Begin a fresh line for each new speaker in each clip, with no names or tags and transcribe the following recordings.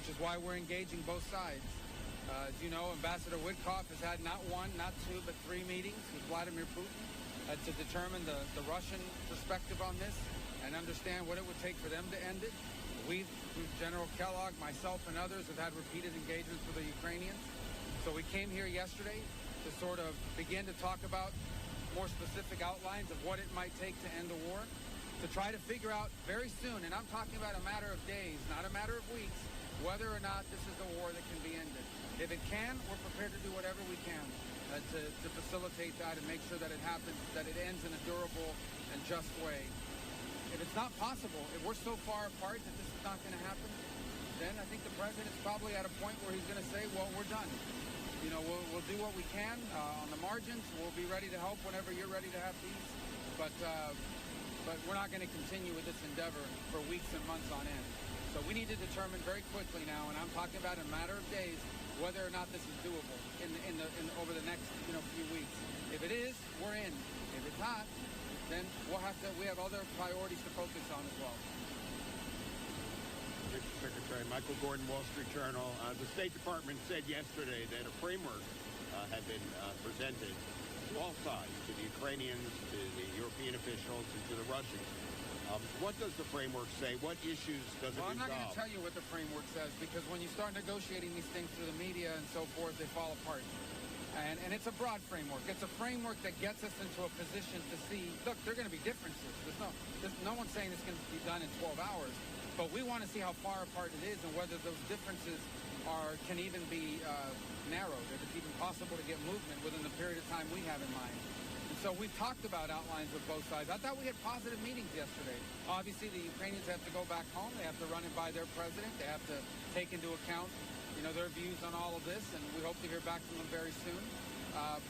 which is why we're engaging both sides. As you know, Ambassador Witkoff has had not one, not two, but 3 meetings with Vladimir Putin to determine the Russian perspective on this and understand what it would take for them to end it. General Kellogg, myself, and others have had repeated engagements with the Ukrainians. So we came here yesterday to sort of begin to talk about more specific outlines of what it might take to end the war, to try to figure out very soon, and I'm talking about a matter of days, not a matter of weeks, whether or not this is a war that can be ended. If it can, we're prepared to do whatever we can to facilitate that and make sure that it happens, that it ends in a durable and just way. If it's not possible, if we're so far apart that this is not going to happen, then I think the president's probably at a point where he's going to say, well, we're done. You know, we'll do what we can on the margins. We'll be ready to help whenever you're ready to have peace. But we're not going to continue with this endeavor for weeks and months on end. So we need to determine very quickly now, and I'm talking about in a matter of days, whether or not this is doable over the next few weeks. If it is, we're in. If it's not, then we have other priorities to focus on as well.
Mr. Secretary, Michael Gordon, Wall Street Journal. The State Department said yesterday that a framework had been presented to all sides, to the Ukrainians, to the European officials, and to the Russians. What does the framework say? What issues does it resolve?
Well, I'm not going to tell you what the framework says, because when you start negotiating these things through the media and so forth, they fall apart. And it's a broad framework. It's a framework that gets us into a position to see, look, there are going to be differences. No one's saying this can be done in 12 hours, but we want to see how far apart it is and whether those differences can even be narrowed, if it's even possible to get movement within the period of time we have in mind. And so we've talked about outlines with both sides. I thought we had positive meetings yesterday. Obviously, the Ukrainians have to go back home. They have to run it by their president. They have to take into account their views on all of this, and we hope to hear back from them very soon.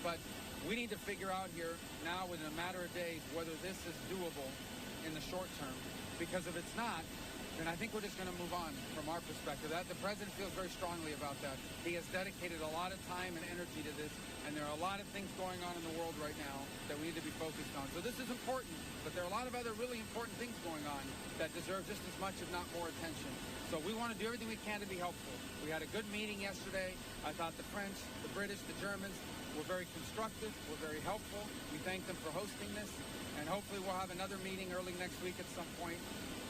But we need to figure out here now, within a matter of days, whether this is doable in the short term. Because if it's not, then I think we're just going to move on from our perspective. The president feels very strongly about that. He has dedicated a lot of time and energy to this, and there are a lot of things going on in the world right now that we need to be focused on. So this is important, but there are a lot of other really important things going on that deserve just as much, if not more, attention. So we want to do everything we can to be helpful. We had a good meeting yesterday. I thought the French, the British, the Germans were very constructive, were very helpful. We thank them for hosting this, and hopefully we'll have another meeting early next week at some point.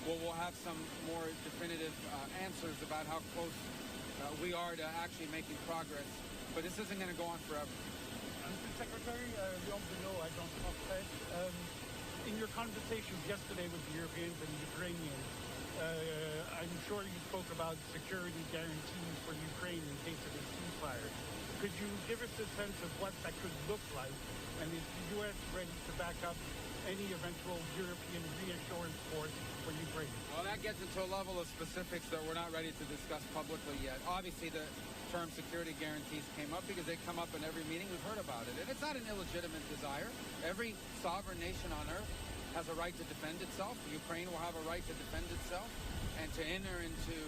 We'll have some more definitive answers about how close we are to actually making progress. But this isn't going to go on forever.
Mr. Secretary, Leon Bruno, Agence France. In your conversations yesterday with the Europeans and the Ukrainians, I'm sure you spoke about security guarantees for Ukraine in case of a ceasefire. Could you give us a sense of what that could look like? And is the U.S. ready to back up any eventual European reassurance force for Ukraine?
Well, that gets into a level of specifics that we're not ready to discuss publicly yet. Obviously, the term security guarantees came up because they come up in every meeting. We've heard about it. And it's not an illegitimate desire. Every sovereign nation on earth has a right to defend itself. Ukraine will have a right to defend itself and to enter into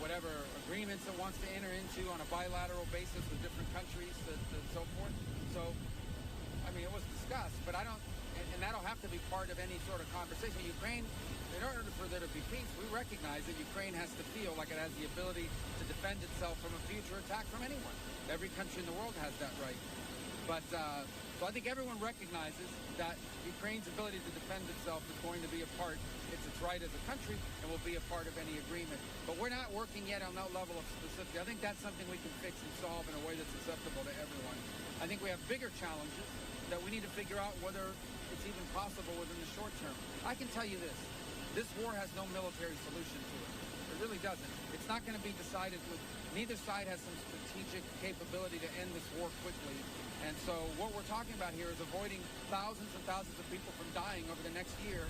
whatever agreements it wants to enter into on a bilateral basis with different countries and so forth. So, I mean, it was discussed, but and that'll have to be part of any sort of conversation. Ukraine, in order for there to be peace, we recognize that Ukraine has to feel like it has the ability to defend itself from a future attack from anyone. Every country in the world has that right. But so I think everyone recognizes that Ukraine's ability to defend itself is going to be a part, it's its right as a country, and will be a part of any agreement. But we're not working yet on that level of specificity. I think that's something we can fix and solve in a way that's acceptable to everyone. I think we have bigger challenges that we need to figure out whether it's even possible within the short term. I can tell you this war has no military solution to it. It really doesn't. It's not going to be decided with, neither side has some strategic capability to end this war quickly. And so what we're talking about here is avoiding thousands and thousands of people from dying over the next year.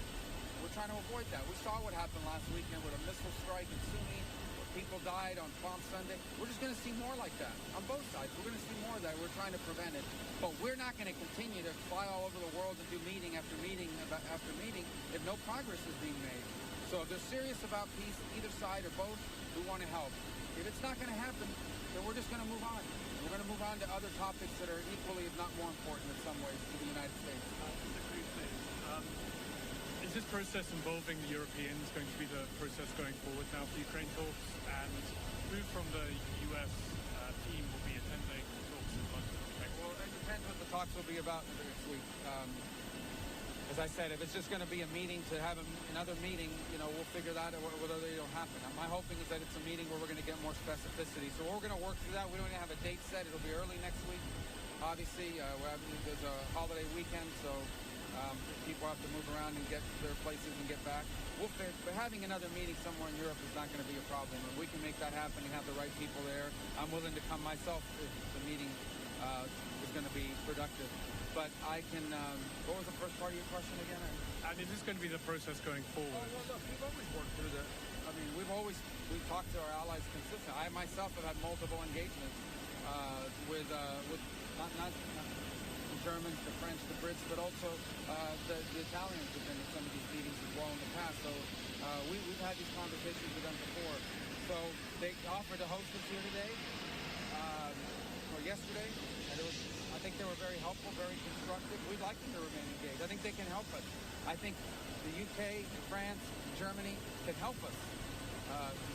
We're trying to avoid that. We saw what happened last weekend with a missile strike in Sunni, where people died on Palm Sunday. We're just going to see more like that on both sides. We're going to see more of that. We're trying to prevent it. But we're not going to continue to fly all over the world and do meeting after meeting after meeting if no progress is being made. So if they're serious about peace, either side or both, we want to help. If it's not going to happen, then we're just going to move on. We're going to move on to other topics that are equally, if not more important in some ways, to the United States.
Is this process involving the Europeans going to be the process going forward now for Ukraine talks? And
will be about next week. As I said, if it's just going to be a meeting to have another meeting, we'll figure that out whether it'll happen. My hoping is that it's a meeting where we're going to get more specificity. So we're going to work through that. We don't even have a date set. It'll be early next week. Obviously, there's a holiday weekend, so people have to move around and get to their places and get back. But having another meeting somewhere in Europe is not going to be a problem. If we can make that happen and have the right people there, I'm willing to come myself if the meeting is going to be productive. But I can, what was the first part of your question again?
And is this going to be the process going forward?
Oh, well, look, we've always worked through we've talked to our allies consistently. I myself have had multiple engagements with not the Germans, the French, the Brits, but also the Italians have been at some of these meetings as well in the past. So we've had these conversations with them before. So they offered to host us here today, or yesterday, and I think they were very helpful, very constructive. We'd like them to remain engaged. I think they can help us. I think the UK, France, Germany can help us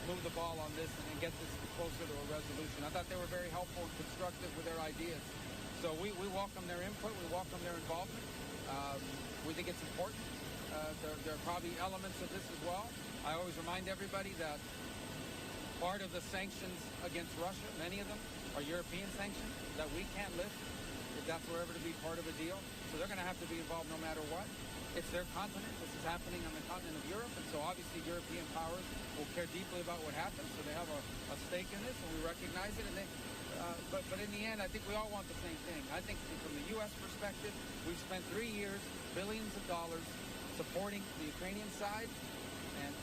move the ball on this and get this closer to a resolution. I thought they were very helpful and constructive with their ideas. So we welcome their input. We welcome their involvement. We think it's important. There are probably elements of this as well. I always remind everybody that part of the sanctions against Russia, many of them, are European sanctions that we can't lift if that's ever to be part of a deal. So they're going to have to be involved no matter what. It's their continent. This is happening on the continent of Europe, and so obviously European powers will care deeply about what happens. So they have a stake in this, and we recognize it. And but in the end, I think we all want the same thing. I think from the U.S. perspective, we've spent 3 years, billions of dollars, supporting the Ukrainian side, and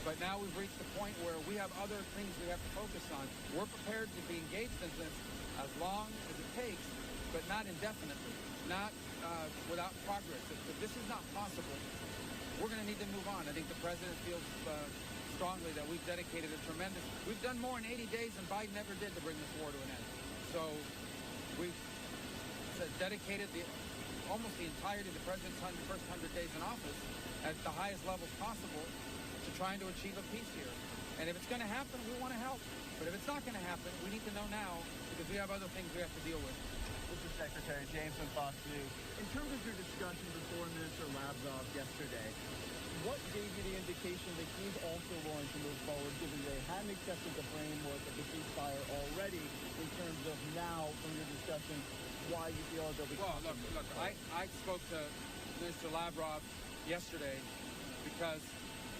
but now we've reached the point where we have other things we have to focus on. We're prepared to be engaged in this as long as it takes, but not indefinitely, not without progress. If this is not possible, we're going to need to move on. I think the president feels strongly that we've dedicated we've done more in 80 days than Biden ever did to bring this war to an end. So we've dedicated almost the entirety of the president's first 100 days in office at the highest levels possible to trying to achieve a peace here. And if it's going to happen, we want to help. But if it's not going to happen, we need to know now because we have other things we have to deal with.
This is Secretary James from Fox News. In terms of your discussion with Foreign Minister Lavrov yesterday, what gave you the indication that he's also willing to move forward, given they hadn't accepted the framework of the ceasefire already, in terms of now, from your discussion, why you feel they'll be...
Well, look, I spoke to Minister Lavrov yesterday because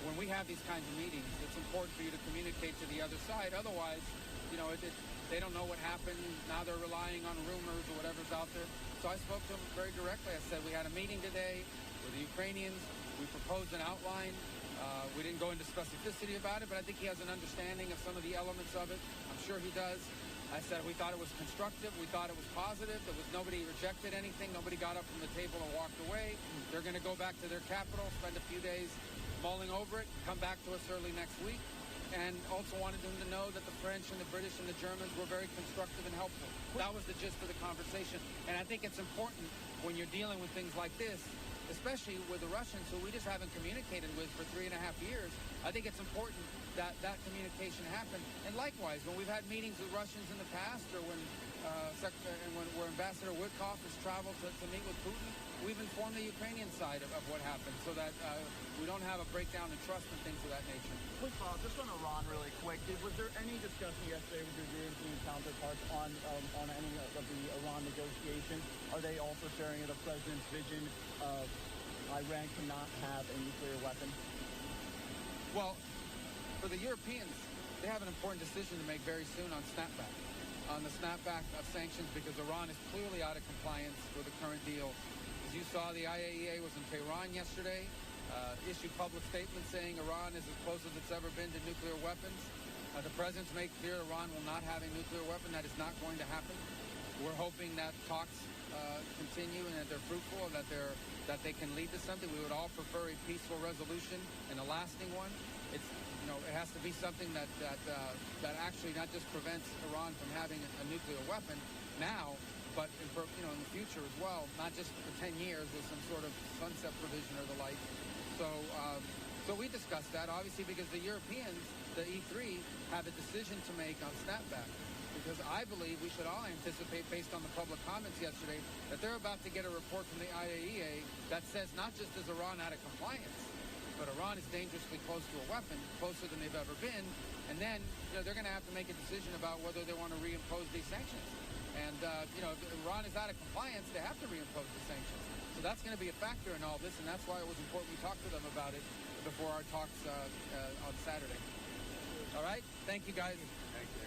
when we have these kinds of meetings, it's important for you to communicate to the other side. Otherwise, they don't know what happened. Now they're relying on rumors or whatever's out there. So I spoke to him very directly. I said, we had a meeting today with the Ukrainians. We proposed an outline. We didn't go into specificity about it, but I think he has an understanding of some of the elements of it. I'm sure he does. I said we thought it was constructive. We thought it was positive. Nobody rejected anything. Nobody got up from the table and walked away. They're going to go back to their capital, spend a few days mulling over it, come back to us early next week. And also wanted them to know that the French and the British and the Germans were very constructive and helpful. That was the gist of the conversation. And I think it's important when you're dealing with things like this, especially with the Russians, who we just haven't communicated with for 3.5 years. I think it's important that that communication happen. And likewise, when we've had meetings with Russians in the past, or when where Ambassador Witkoff has traveled to meet with Putin, we've informed the Ukrainian side of what happened so that we don't have a breakdown in trust and things of that nature.
Quick follow-up, just on Iran really quick. Was there any discussion yesterday with your European counterparts on any of the Iran negotiations? Are they also sharing the president's vision of Iran cannot have a nuclear weapon?
Well, for the Europeans, they have an important decision to make very soon on snapback. On the snapback of sanctions, because Iran is clearly out of compliance with the current deal. As you saw, the IAEA was in Tehran yesterday, issued public statements saying Iran is as close as it's ever been to nuclear weapons. The president's made clear Iran will not have a nuclear weapon. That is not going to happen. We're hoping that talks continue and that they're fruitful and that they can lead to something. We would all prefer a peaceful resolution and a lasting one. It has to be something that actually not just prevents Iran from having a nuclear weapon now, but in the future as well, not just for 10 years with some sort of sunset provision or the like. So we discussed that, obviously, because the Europeans, the E3, have a decision to make on snapback. because I believe we should all anticipate, based on the public comments yesterday, that they're about to get a report from the IAEA that says not just is Iran out of compliance, but Iran is dangerously close to a weapon, closer than they've ever been, and then they're going to have to make a decision about whether they want to reimpose these sanctions. And if Iran is out of compliance, they have to reimpose the sanctions. So that's going to be a factor in all this, and that's why it was important we talk to them about it before our talks on Saturday. All right? Thank you, guys.
Thank you.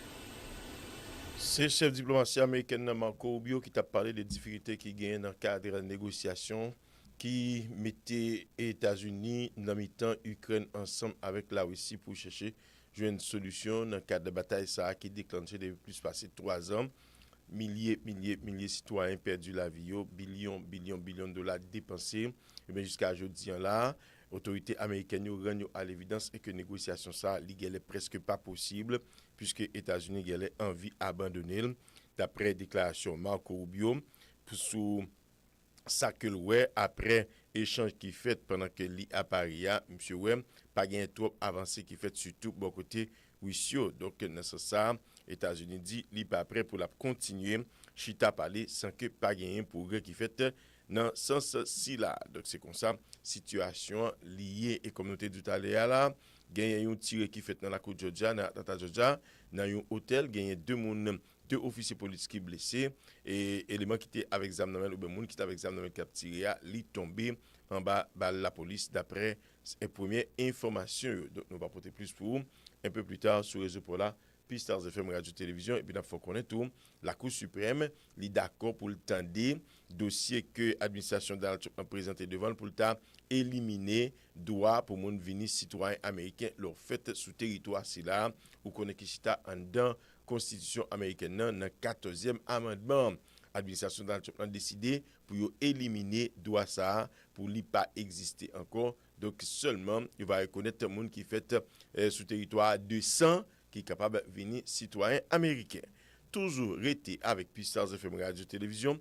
C'est chef diplomatie américain Marco Rubio qui t'a parlé des difficultés qui gagnent dans le cadre de négociations qui mettait États-Unis dans le temps Ukraine ensemble avec la Russie pour chercher une solution dans le cadre de bataille ça qui déclenché depuis plus passé 3 ans. Milliers de citoyens perdu la vie, billions de dollars dépensés. Et bien jusqu'à aujourd'hui là, autorités américaines rendent à l'évidence et que négociation ça est presque pas possible puisque États-Unis ont envie d'abandonner d'après déclaration Marco Rubio sous ça que ouais après échange qui fait pendant que li à Paris monsieur ouais pas gain trop avancé qui fait surtout bon côté Wissio. Donc dans ce ça États-Unis dit li pas prêt pour la continuer chita parler sans que pas gain progrès qui fait dans sens si là. Donc c'est comme ça situation liée et communauté du Taléa là gagné un tiré qui fait dans la côte Georgia dans Georgia dans un hôtel gagné 2 officiers politiques qui blessés et élément qui était avec zam nan ou ben moun qui était avec zam nan qui a tiré li tombé en bas la police d'après une première information. Donc nous va porter plus pour un peu plus tard sur réseau pour là Pstars FM radio télévision et puis il faut connaître tout la Cour suprême li d'accord pour le tendre dossier que administration Donald Trump a présenté devant pour le temps éliminer droit pour moun venir citoyen américain leur fait sous territoire si là ou connaît qui chita en dedans constitution américaine dans le 14e amendement. Administration Donald Trump a décidé pour éliminer droit ça pour lui pas exister encore. Donc seulement il va reconnaître un monde qui fait sous territoire 200 qui est capable de venir citoyen américain. Toujours rester avec Pstars FM radio télévision.